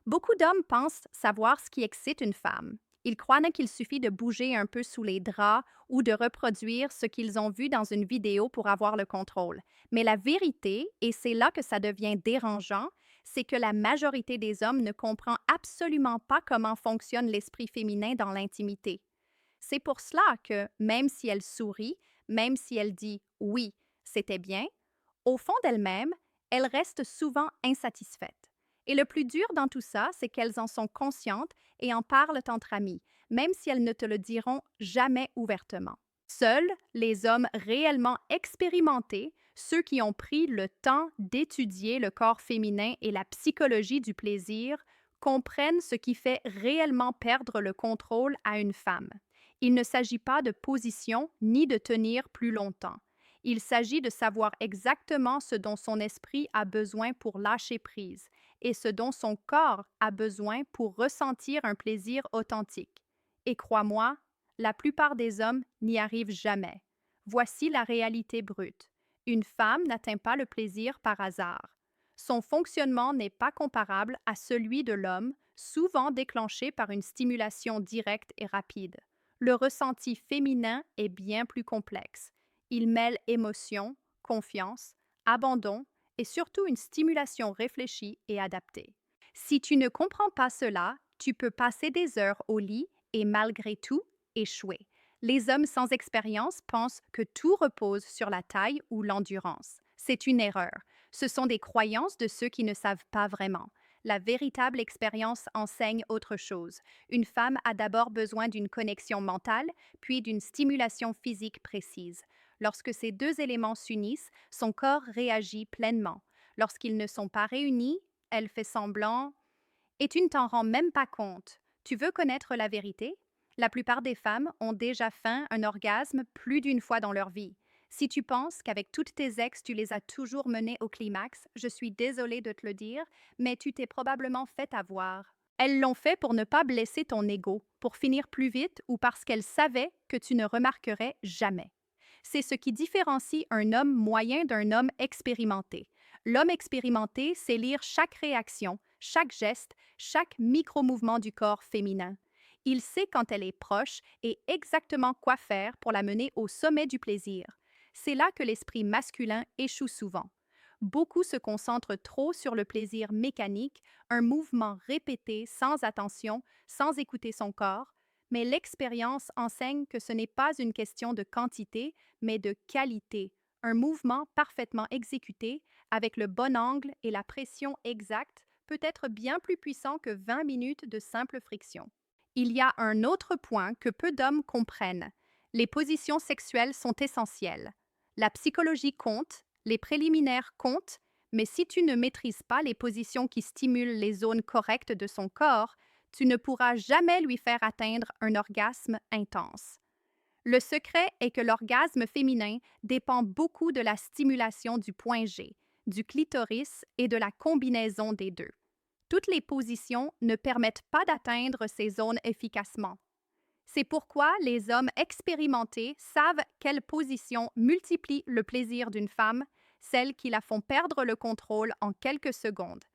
Beaucoup d'hommes pensent savoir ce qui excite une femme. Ils croient qu'il suffit de bouger un peu sous les draps ou de reproduire ce qu'ils ont vu dans une vidéo pour avoir le contrôle. Mais la vérité, et c'est là que ça devient dérangeant, c'est que la majorité des hommes ne comprend absolument pas comment fonctionne l'esprit féminin dans l'intimité. C'est pour cela que, même si elle sourit, même si elle dit oui, c'était bien, au fond d'elle-même, elle reste souvent insatisfaite. Et le plus dur dans tout ça, c'est qu'elles en sont conscientes et en parlent entre amies, même si elles ne te le diront jamais ouvertement. Seuls les hommes réellement expérimentés, ceux qui ont pris le temps d'étudier le corps féminin et la psychologie du plaisir, comprennent ce qui fait réellement perdre le contrôle à une femme. Il ne s'agit pas de position ni de tenir plus longtemps. Il s'agit de savoir exactement ce dont son esprit a besoin pour lâcher prise et ce dont son corps a besoin pour ressentir un plaisir authentique. Et crois-moi, la plupart des hommes n'y arrivent jamais. Voici la réalité brute. Une femme n'atteint pas le plaisir par hasard. Son fonctionnement n'est pas comparable à celui de l'homme, souvent déclenché par une stimulation directe et rapide. Le ressenti féminin est bien plus complexe. Il mêle émotion, confiance, abandon et surtout une stimulation réfléchie et adaptée. Si tu ne comprends pas cela, tu peux passer des heures au lit et malgré tout échouer. Les hommes sans expérience pensent que tout repose sur la taille ou l'endurance. C'est une erreur. Ce sont des croyances de ceux qui ne savent pas vraiment. La véritable expérience enseigne autre chose. Une femme a d'abord besoin d'une connexion mentale, puis d'une stimulation physique précise. Lorsque ces deux éléments s'unissent, son corps réagit pleinement. Lorsqu'ils ne sont pas réunis, elle fait semblant et tu ne t'en rends même pas compte. Tu veux connaître la vérité? La plupart des femmes ont déjà fait un orgasme plus d'une fois dans leur vie. Si tu penses qu'avec toutes tes ex, tu les as toujours menées au climax, je suis désolée de te le dire, mais tu t'es probablement fait avoir. Elles l'ont fait pour ne pas blesser ton ego, pour finir plus vite ou parce qu'elles savaient que tu ne remarquerais jamais. C'est ce qui différencie un homme moyen d'un homme expérimenté. L'homme expérimenté sait lire chaque réaction, chaque geste, chaque micro-mouvement du corps féminin. Il sait quand elle est proche et exactement quoi faire pour la mener au sommet du plaisir. C'est là que l'esprit masculin échoue souvent. Beaucoup se concentrent trop sur le plaisir mécanique, un mouvement répété sans attention, sans écouter son corps, mais l'expérience enseigne que ce n'est pas une question de quantité, mais de qualité. Un mouvement parfaitement exécuté, avec le bon angle et la pression exacte, peut être bien plus puissant que 20 minutes de simple friction. Il y a un autre point que peu d'hommes comprennent. Les positions sexuelles sont essentielles. La psychologie compte, les préliminaires comptent, mais si tu ne maîtrises pas les positions qui stimulent les zones correctes de son corps, tu ne pourras jamais lui faire atteindre un orgasme intense. Le secret est que l'orgasme féminin dépend beaucoup de la stimulation du point G, du clitoris et de la combinaison des deux. Toutes les positions ne permettent pas d'atteindre ces zones efficacement. C'est pourquoi les hommes expérimentés savent quelles positions multiplient le plaisir d'une femme, celles qui la font perdre le contrôle en quelques secondes.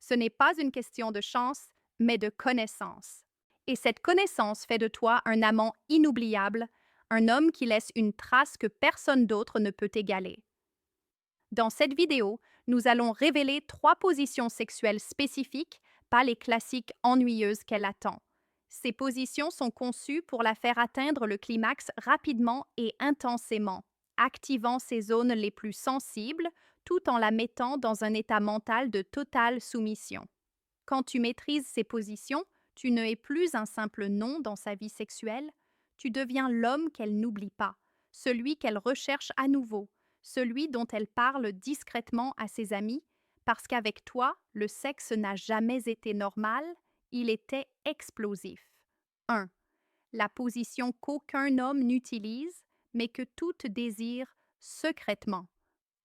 Ce n'est pas une question de chance, mais de connaissance. Et cette connaissance fait de toi un amant inoubliable, un homme qui laisse une trace que personne d'autre ne peut égaler. Dans cette vidéo, nous allons révéler 3 positions sexuelles spécifiques, pas les classiques ennuyeuses qu'elle attend. Ces positions sont conçues pour la faire atteindre le climax rapidement et intensément, activant ses zones les plus sensibles tout en la mettant dans un état mental de totale soumission. Quand tu maîtrises ces positions, tu ne es plus un simple nom dans sa vie sexuelle, tu deviens l'homme qu'elle n'oublie pas, celui qu'elle recherche à nouveau, celui dont elle parle discrètement à ses amis, parce qu'avec toi, le sexe n'a jamais été normal, il était explosif. 1. La position qu'aucun homme n'utilise, mais que toutes désirent secrètement.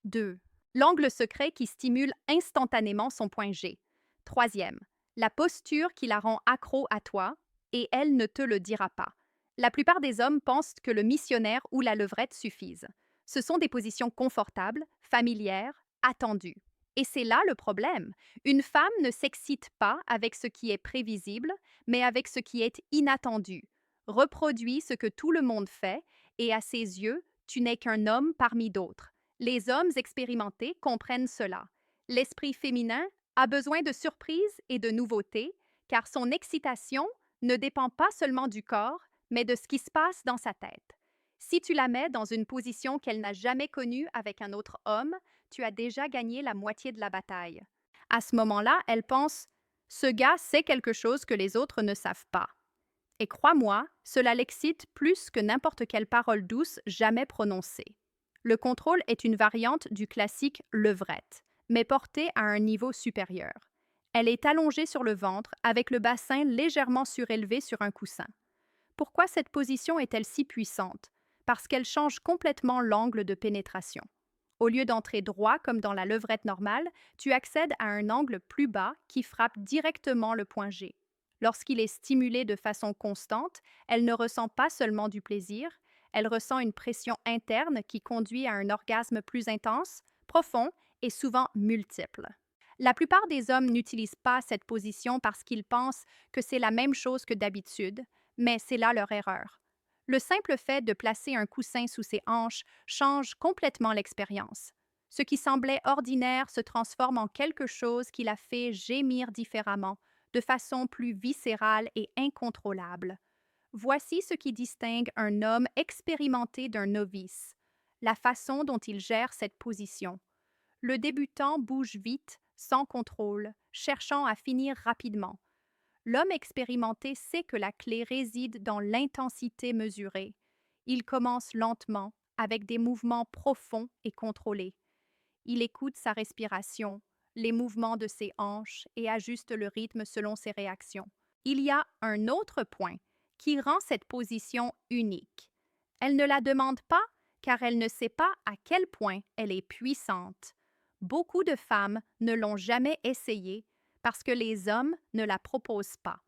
2. L'angle secret qui stimule instantanément son point G. 3e, la posture qui la rend accro à toi, et elle ne te le dira pas. La plupart des hommes pensent que le missionnaire ou la levrette suffisent. Ce sont des positions confortables, familières, attendues. Et c'est là le problème. Une femme ne s'excite pas avec ce qui est prévisible, mais avec ce qui est inattendu. Reproduis ce que tout le monde fait, et à ses yeux, tu n'es qu'un homme parmi d'autres. Les hommes expérimentés comprennent cela. L'esprit féminin a besoin de surprises et de nouveautés, car son excitation ne dépend pas seulement du corps, mais de ce qui se passe dans sa tête. Si tu la mets dans une position qu'elle n'a jamais connue avec un autre homme, tu as déjà gagné la moitié de la bataille. À ce moment-là, elle pense: ce gars sait quelque chose que les autres ne savent pas. Et crois-moi, cela l'excite plus que n'importe quelle parole douce jamais prononcée. Le contrôle est une variante du classique levrette, mais portée à un niveau supérieur. Elle est allongée sur le ventre, avec le bassin légèrement surélevé sur un coussin. Pourquoi cette position est-elle si puissante? Parce qu'elle change complètement l'angle de pénétration. Au lieu d'entrer droit comme dans la levrette normale, tu accèdes à un angle plus bas qui frappe directement le point G. Lorsqu'il est stimulé de façon constante, elle ne ressent pas seulement du plaisir, elle ressent une pression interne qui conduit à un orgasme plus intense, profond et souvent multiple. La plupart des hommes n'utilisent pas cette position parce qu'ils pensent que c'est la même chose que d'habitude, mais c'est là leur erreur. Le simple fait de placer un coussin sous ses hanches change complètement l'expérience. Ce qui semblait ordinaire se transforme en quelque chose qui la fait gémir différemment, de façon plus viscérale et incontrôlable. Voici ce qui distingue un homme expérimenté d'un novice: la façon dont il gère cette position. Le débutant bouge vite, sans contrôle, cherchant à finir rapidement. L'homme expérimenté sait que la clé réside dans l'intensité mesurée. Il commence lentement, avec des mouvements profonds et contrôlés. Il écoute sa respiration, les mouvements de ses hanches et ajuste le rythme selon ses réactions. Il y a un autre point qui rend cette position unique. Elle ne la demande pas car elle ne sait pas à quel point elle est puissante. Beaucoup de femmes ne l'ont jamais essayée parce que les hommes ne la proposent pas.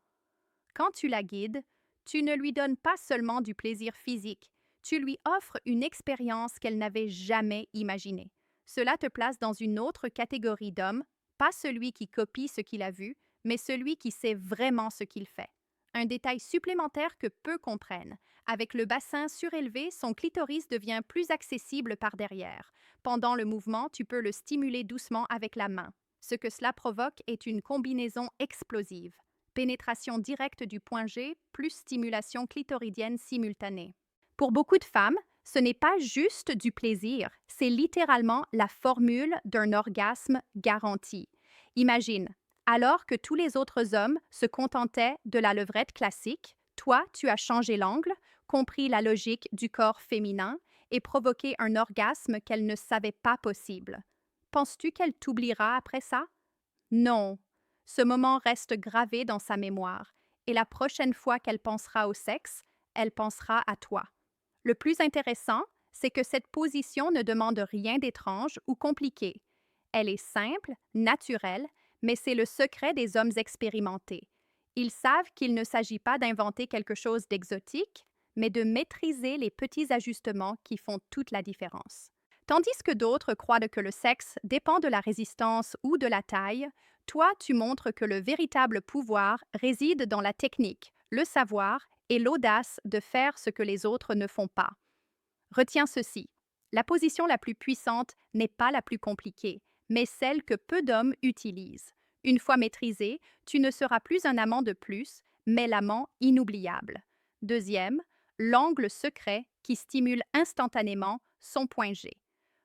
Quand tu la guides, tu ne lui donnes pas seulement du plaisir physique, tu lui offres une expérience qu'elle n'avait jamais imaginée. Cela te place dans une autre catégorie d'hommes, pas celui qui copie ce qu'il a vu, mais celui qui sait vraiment ce qu'il fait. Un détail supplémentaire que peu comprennent: avec le bassin surélevé, son clitoris devient plus accessible par derrière. Pendant le mouvement, tu peux le stimuler doucement avec la main. Ce que cela provoque est une combinaison explosive: pénétration directe du point G plus stimulation clitoridienne simultanée. Pour beaucoup de femmes, ce n'est pas juste du plaisir, c'est littéralement la formule d'un orgasme garanti. Imagine, alors que tous les autres hommes se contentaient de la levrette classique, toi, tu as changé l'angle, compris la logique du corps féminin et provoqué un orgasme qu'elle ne savait pas possible. Penses-tu qu'elle t'oubliera après ça? Non. Ce moment reste gravé dans sa mémoire, et la prochaine fois qu'elle pensera au sexe, elle pensera à toi. Le plus intéressant, c'est que cette position ne demande rien d'étrange ou compliqué. Elle est simple, naturelle, mais c'est le secret des hommes expérimentés. Ils savent qu'il ne s'agit pas d'inventer quelque chose d'exotique, mais de maîtriser les petits ajustements qui font toute la différence. Tandis que d'autres croient que le sexe dépend de la résistance ou de la taille, toi, tu montres que le véritable pouvoir réside dans la technique, le savoir et l'audace de faire ce que les autres ne font pas. Retiens ceci: la position la plus puissante n'est pas la plus compliquée, mais celle que peu d'hommes utilisent. Une fois maîtrisée, tu ne seras plus un amant de plus, mais l'amant inoubliable. Deuxième, l'angle secret qui stimule instantanément son point G.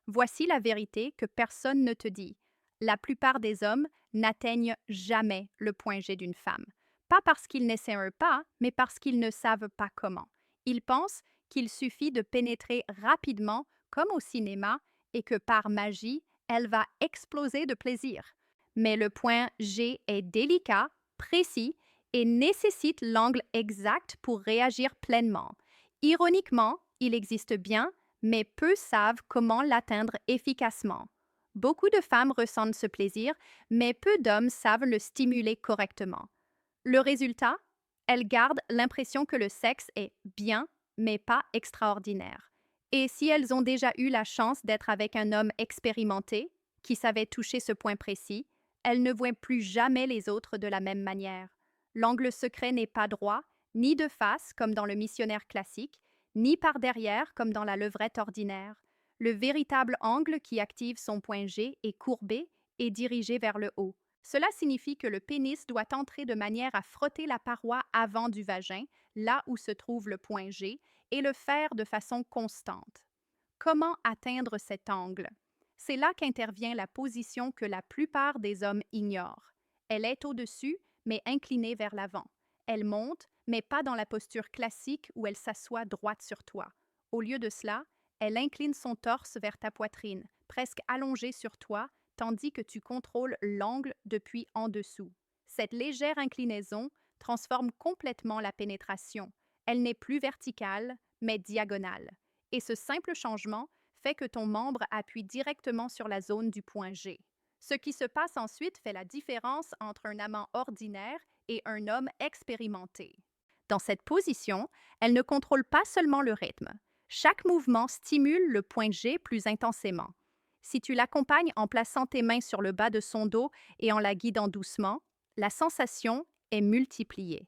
Voici la vérité que personne ne te dit: la plupart des hommes n'atteignent jamais le point G d'une femme. Pas parce qu'ils n'essaient pas, mais parce qu'ils ne savent pas comment. Ils pensent qu'il suffit de pénétrer rapidement, comme au cinéma, et que par magie, elle va exploser de plaisir. Mais le point G est délicat, précis et nécessite l'angle exact pour réagir pleinement. Ironiquement, il existe bien, mais peu savent comment l'atteindre efficacement. Beaucoup de femmes ressentent ce plaisir, mais peu d'hommes savent le stimuler correctement. Le résultat? Elles gardent l'impression que le sexe est bien, mais pas extraordinaire. Et si elles ont déjà eu la chance d'être avec un homme expérimenté, qui savait toucher ce point précis, elle ne voit plus jamais les autres de la même manière. L'angle secret n'est pas droit, ni de face comme dans le missionnaire classique, ni par derrière comme dans la levrette ordinaire. Le véritable angle qui active son point G est courbé et dirigé vers le haut. Cela signifie que le pénis doit entrer de manière à frotter la paroi avant du vagin, là où se trouve le point G, et le faire de façon constante. Comment atteindre cet angle? C'est là qu'intervient la position que la plupart des hommes ignorent. Elle est au-dessus, mais inclinée vers l'avant. Elle monte, mais pas dans la posture classique où elle s'assoit droite sur toi. Au lieu de cela, elle incline son torse vers ta poitrine, presque allongée sur toi, tandis que tu contrôles l'angle depuis en dessous. Cette légère inclinaison transforme complètement la pénétration. Elle n'est plus verticale, mais diagonale. Et ce simple changement fait que ton membre appuie directement sur la zone du point G. Ce qui se passe ensuite fait la différence entre un amant ordinaire et un homme expérimenté. Dans cette position, elle ne contrôle pas seulement le rythme. Chaque mouvement stimule le point G plus intensément. Si tu l'accompagnes en plaçant tes mains sur le bas de son dos et en la guidant doucement, la sensation est multipliée.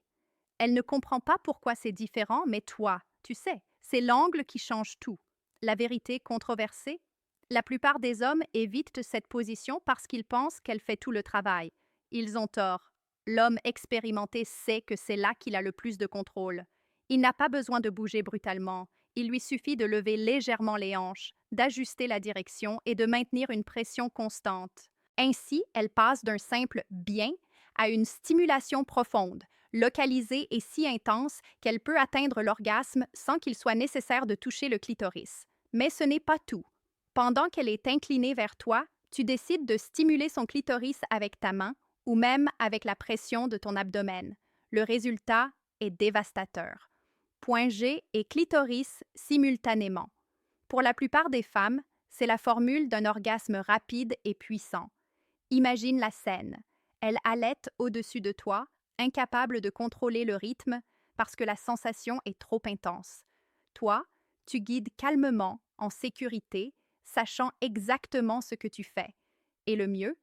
Elle ne comprend pas pourquoi c'est différent, mais toi, tu sais, c'est l'angle qui change tout. La vérité controversée? La plupart des hommes évitent cette position parce qu'ils pensent qu'elle fait tout le travail. Ils ont tort. L'homme expérimenté sait que c'est là qu'il a le plus de contrôle. Il n'a pas besoin de bouger brutalement. Il lui suffit de lever légèrement les hanches, d'ajuster la direction et de maintenir une pression constante. Ainsi, elle passe d'un simple bien à une stimulation profonde, localisée et si intense qu'elle peut atteindre l'orgasme sans qu'il soit nécessaire de toucher le clitoris. Mais ce n'est pas tout. Pendant qu'elle est inclinée vers toi, tu décides de stimuler son clitoris avec ta main ou même avec la pression de ton abdomen. Le résultat est dévastateur. Point G et clitoris simultanément. Pour la plupart des femmes, c'est la formule d'un orgasme rapide et puissant. Imagine la scène. Elle halète au-dessus de toi, incapable de contrôler le rythme parce que la sensation est trop intense. Toi, tu guides calmement, en sécurité, sachant exactement ce que tu fais. Et le mieux,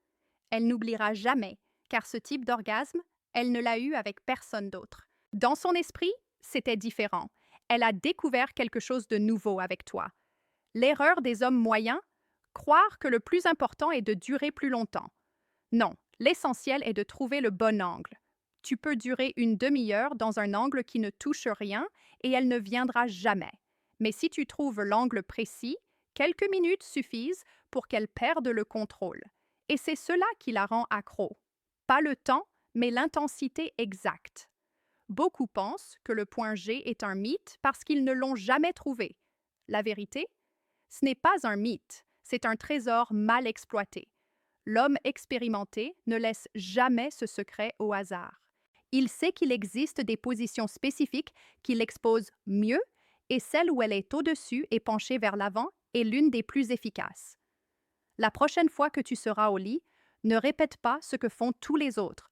elle n'oubliera jamais, car ce type d'orgasme, elle ne l'a eu avec personne d'autre. Dans son esprit, c'était différent. Elle a découvert quelque chose de nouveau avec toi. L'erreur des hommes moyens, croire que le plus important est de durer plus longtemps. Non, l'essentiel est de trouver le bon angle. Tu peux durer une demi-heure dans un angle qui ne touche rien et elle ne viendra jamais. Mais si tu trouves l'angle précis, quelques minutes suffisent pour qu'elle perde le contrôle. Et c'est cela qui la rend accro. Pas le temps, mais l'intensité exacte. Beaucoup pensent que le point G est un mythe parce qu'ils ne l'ont jamais trouvé. La vérité? Ce n'est pas un mythe, c'est un trésor mal exploité. L'homme expérimenté ne laisse jamais ce secret au hasard. Il sait qu'il existe des positions spécifiques qui l'exposent mieux et celle où elle est au-dessus et penchée vers l'avant est l'une des plus efficaces. La prochaine fois que tu seras au lit, ne répète pas ce que font tous les autres.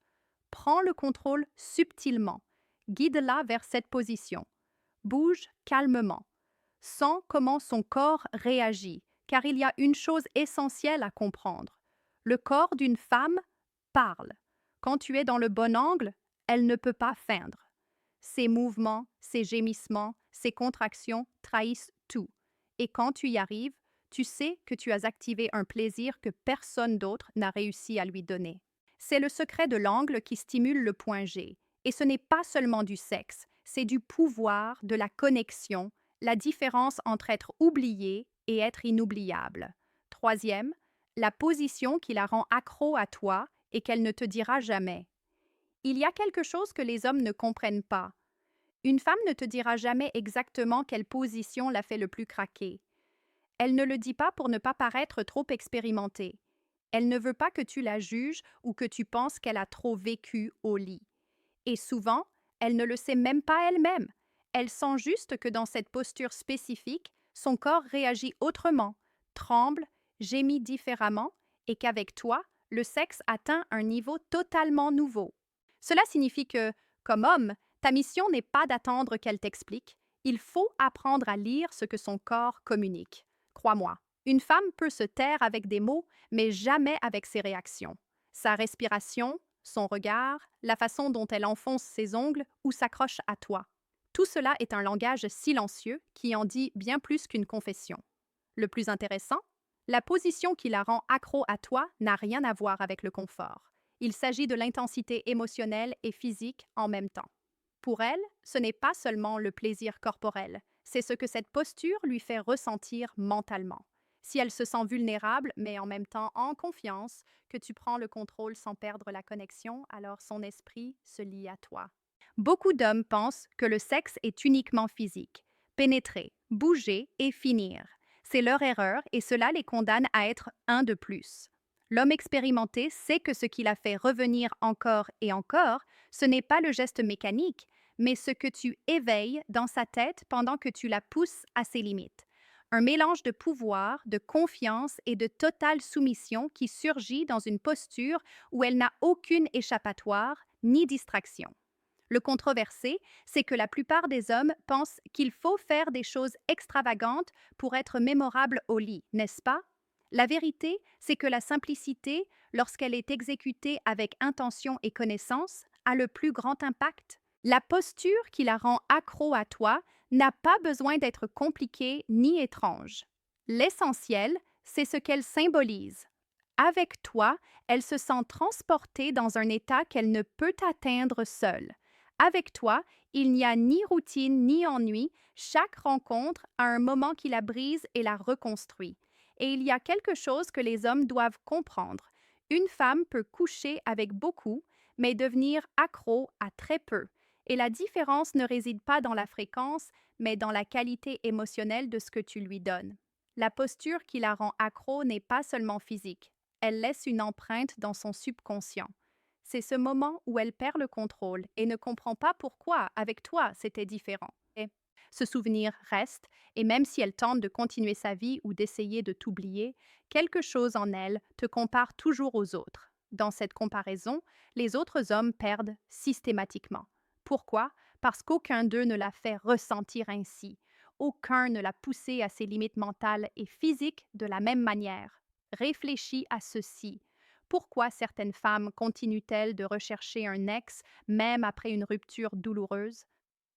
Prends le contrôle subtilement. Guide-la vers cette position. Bouge calmement. Sens comment son corps réagit, car il y a une chose essentielle à comprendre. Le corps d'une femme parle. Quand tu es dans le bon angle, elle ne peut pas feindre. Ses mouvements, ses gémissements, ses contractions trahissent tout. Et quand tu y arrives, tu sais que tu as activé un plaisir que personne d'autre n'a réussi à lui donner. C'est le secret de l'angle qui stimule le point G. Et ce n'est pas seulement du sexe, c'est du pouvoir, de la connexion, la différence entre être oublié et être inoubliable. Troisième, la position qui la rend accro à toi et qu'elle ne te dira jamais. Il y a quelque chose que les hommes ne comprennent pas. Une femme ne te dira jamais exactement quelle position la fait le plus craquer. Elle ne le dit pas pour ne pas paraître trop expérimentée. Elle ne veut pas que tu la juges ou que tu penses qu'elle a trop vécu au lit. Et souvent, elle ne le sait même pas elle-même. Elle sent juste que dans cette posture spécifique, son corps réagit autrement, tremble, gémit différemment et qu'avec toi, le sexe atteint un niveau totalement nouveau. Cela signifie que, comme homme, ta mission n'est pas d'attendre qu'elle t'explique. Il faut apprendre à lire ce que son corps communique. Crois-moi, Une femme peut se taire avec des mots, mais jamais avec ses réactions. Sa respiration, son regard, la façon dont elle enfonce ses ongles ou s'accroche à toi. Tout cela est un langage silencieux qui en dit bien plus qu'une confession. Le plus intéressant, la position qui la rend accro à toi n'a rien à voir avec le confort. Il s'agit de l'intensité émotionnelle et physique en même temps. Pour elle, ce n'est pas seulement le plaisir corporel, c'est ce que cette posture lui fait ressentir mentalement. Si elle se sent vulnérable, mais en même temps en confiance, que tu prends le contrôle sans perdre la connexion, alors son esprit se lie à toi. Beaucoup d'hommes pensent que le sexe est uniquement physique. Pénétrer, bouger et finir. C'est leur erreur et cela les condamne à être un de plus. L'homme expérimenté sait que ce qui la fait revenir encore et encore, ce n'est pas le geste mécanique, mais ce que tu éveilles dans sa tête pendant que tu la pousses à ses limites. Un mélange de pouvoir, de confiance et de totale soumission qui surgit dans une posture où elle n'a aucune échappatoire ni distraction. Le controversé, c'est que la plupart des hommes pensent qu'il faut faire des choses extravagantes pour être mémorable au lit, n'est-ce pas? La vérité, c'est que la simplicité, lorsqu'elle est exécutée avec intention et connaissance, a le plus grand impact. La posture qui la rend accro à toi n'a pas besoin d'être compliquée ni étrange. L'essentiel, c'est ce qu'elle symbolise. Avec toi, elle se sent transportée dans un état qu'elle ne peut atteindre seule. Avec toi, il n'y a ni routine ni ennui, chaque rencontre a un moment qui la brise et la reconstruit. Et il y a quelque chose que les hommes doivent comprendre. Une femme peut coucher avec beaucoup, mais devenir accro à très peu. Et la différence ne réside pas dans la fréquence, mais dans la qualité émotionnelle de ce que tu lui donnes. La posture qui la rend accro n'est pas seulement physique, elle laisse une empreinte dans son subconscient. C'est ce moment où elle perd le contrôle et ne comprend pas pourquoi, avec toi, c'était différent. Et ce souvenir reste, et même si elle tente de continuer sa vie ou d'essayer de t'oublier, quelque chose en elle te compare toujours aux autres. Dans cette comparaison, les autres hommes perdent systématiquement. Pourquoi? Parce qu'aucun d'eux ne l'a fait ressentir ainsi. Aucun ne l'a poussé à ses limites mentales et physiques de la même manière. Réfléchis à ceci. Pourquoi certaines femmes continuent-elles de rechercher un ex même après une rupture douloureuse?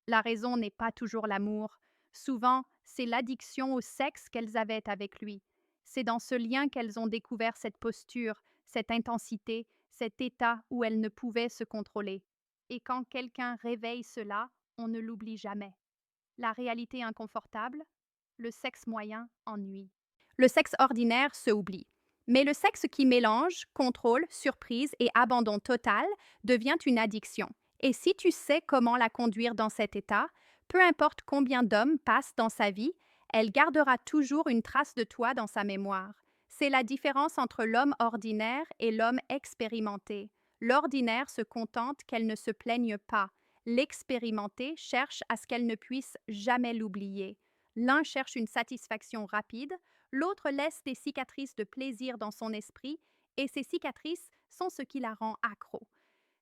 La raison n'est pas toujours l'amour. Souvent, c'est l'addiction au sexe qu'elles avaient avec lui. C'est dans ce lien qu'elles ont découvert cette posture, cette intensité, cet état où elles ne pouvaient se contrôler. Et quand quelqu'un réveille cela, on ne l'oublie jamais. La réalité inconfortable, le sexe moyen ennuie. Le sexe ordinaire se oublie. Mais le sexe qui mélange, contrôle, surprise et abandon total devient une addiction. Et si tu sais comment la conduire dans cet état, peu importe combien d'hommes passent dans sa vie, elle gardera toujours une trace de toi dans sa mémoire. C'est la différence entre l'homme ordinaire et l'homme expérimenté. L'ordinaire se contente qu'elle ne se plaigne pas. L'expérimenté cherche à ce qu'elle ne puisse jamais l'oublier. L'un cherche une satisfaction rapide, l'autre laisse des cicatrices de plaisir dans son esprit, et ces cicatrices sont ce qui la rend accro.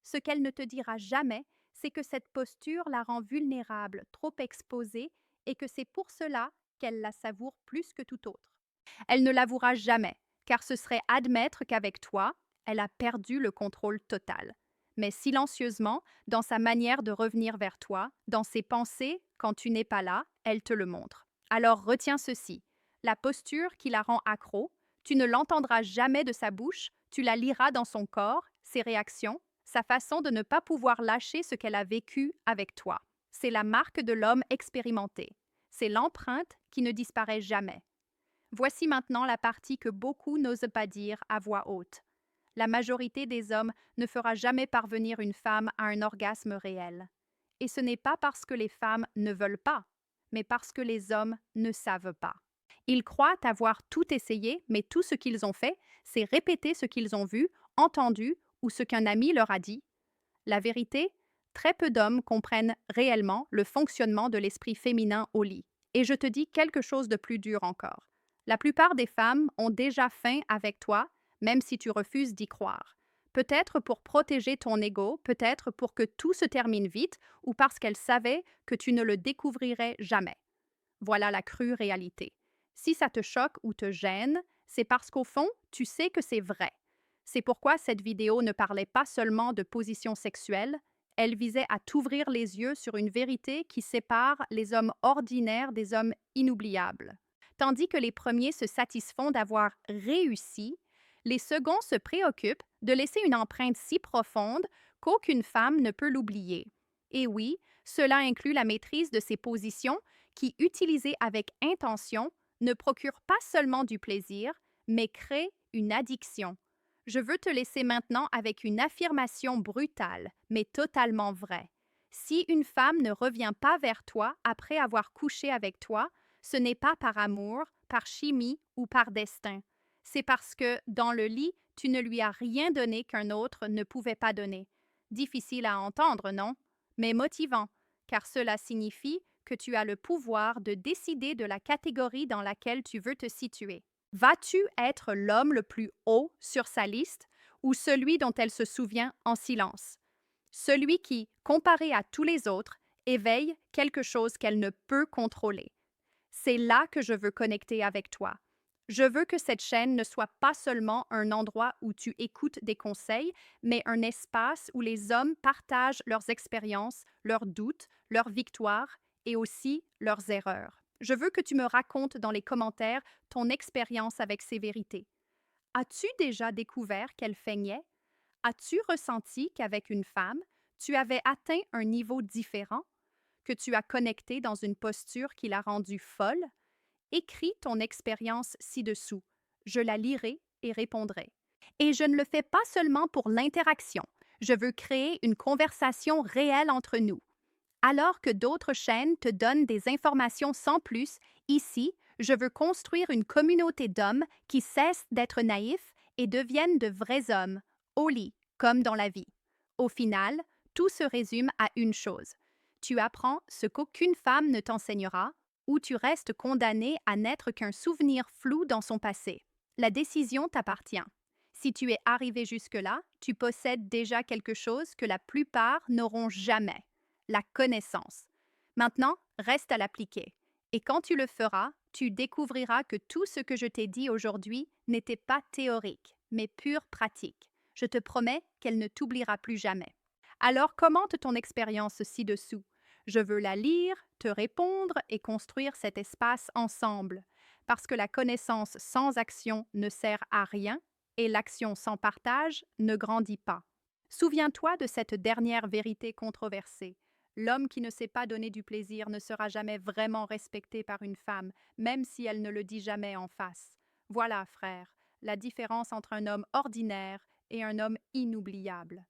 Ce qu'elle ne te dira jamais, c'est que cette posture la rend vulnérable, trop exposée, et que c'est pour cela qu'elle la savoure plus que tout autre. Elle ne l'avouera jamais, car ce serait admettre qu'avec toi, elle a perdu le contrôle total. Mais silencieusement, dans sa manière de revenir vers toi, dans ses pensées, quand tu n'es pas là, elle te le montre. Alors retiens ceci. La posture qui la rend accro, tu ne l'entendras jamais de sa bouche, tu la liras dans son corps, ses réactions, sa façon de ne pas pouvoir lâcher ce qu'elle a vécu avec toi. C'est la marque de l'homme expérimenté. C'est l'empreinte qui ne disparaît jamais. Voici maintenant la partie que beaucoup n'osent pas dire à voix haute. La majorité des hommes ne fera jamais parvenir une femme à un orgasme réel. Et ce n'est pas parce que les femmes ne veulent pas, mais parce que les hommes ne savent pas. Ils croient avoir tout essayé, mais tout ce qu'ils ont fait, c'est répéter ce qu'ils ont vu, entendu ou ce qu'un ami leur a dit. La vérité, très peu d'hommes comprennent réellement le fonctionnement de l'esprit féminin au lit. Et je te dis quelque chose de plus dur encore. La plupart des femmes ont déjà faim avec toi, même si tu refuses d'y croire. Peut-être pour protéger ton ego, peut-être pour que tout se termine vite, ou parce qu'elles savaient que tu ne le découvrirais jamais. Voilà la crue réalité. Si ça te choque ou te gêne, c'est parce qu'au fond, tu sais que c'est vrai. C'est pourquoi cette vidéo ne parlait pas seulement de position sexuelle, elle visait à t'ouvrir les yeux sur une vérité qui sépare les hommes ordinaires des hommes inoubliables. Tandis que les premiers se satisfont d'avoir réussi, les seconds se préoccupent de laisser une empreinte si profonde qu'aucune femme ne peut l'oublier. Et oui, cela inclut la maîtrise de ses positions qui, utilisées avec intention, ne procurent pas seulement du plaisir, mais créent une addiction. Je veux te laisser maintenant avec une affirmation brutale, mais totalement vraie. Si une femme ne revient pas vers toi après avoir couché avec toi, ce n'est pas par amour, par chimie ou par destin. C'est parce que, dans le lit, tu ne lui as rien donné qu'un autre ne pouvait pas donner. Difficile à entendre, non? Mais motivant, car cela signifie que tu as le pouvoir de décider de la catégorie dans laquelle tu veux te situer. Vas-tu être l'homme le plus haut sur sa liste ou celui dont elle se souvient en silence? Celui qui, comparé à tous les autres, éveille quelque chose qu'elle ne peut contrôler. C'est là que je veux connecter avec toi. Je veux que cette chaîne ne soit pas seulement un endroit où tu écoutes des conseils, mais un espace où les hommes partagent leurs expériences, leurs doutes, leurs victoires et aussi leurs erreurs. Je veux que tu me racontes dans les commentaires ton expérience avec ces vérités. As-tu déjà découvert qu'elle feignait? As-tu ressenti qu'avec une femme, tu avais atteint un niveau différent, que tu as connecté dans une posture qui l'a rendue folle? Écris ton expérience ci-dessous. Je la lirai et répondrai. Et je ne le fais pas seulement pour l'interaction. Je veux créer une conversation réelle entre nous. Alors que d'autres chaînes te donnent des informations sans plus, ici, je veux construire une communauté d'hommes qui cessent d'être naïfs et deviennent de vrais hommes, au lit, comme dans la vie. Au final, tout se résume à une chose. Tu apprends ce qu'aucune femme ne t'enseignera, ou tu restes condamné à n'être qu'un souvenir flou dans son passé. La décision t'appartient. Si tu es arrivé jusque-là, tu possèdes déjà quelque chose que la plupart n'auront jamais: la connaissance. Maintenant, reste à l'appliquer. Et quand tu le feras, tu découvriras que tout ce que je t'ai dit aujourd'hui n'était pas théorique, mais pure pratique. Je te promets qu'elle ne t'oubliera plus jamais. Alors commente ton expérience ci-dessous. Je veux la lire, te répondre et construire cet espace ensemble. Parce que la connaissance sans action ne sert à rien et l'action sans partage ne grandit pas. Souviens-toi de cette dernière vérité controversée. L'homme qui ne sait pas donner du plaisir ne sera jamais vraiment respecté par une femme, même si elle ne le dit jamais en face. Voilà, frère, la différence entre un homme ordinaire et un homme inoubliable.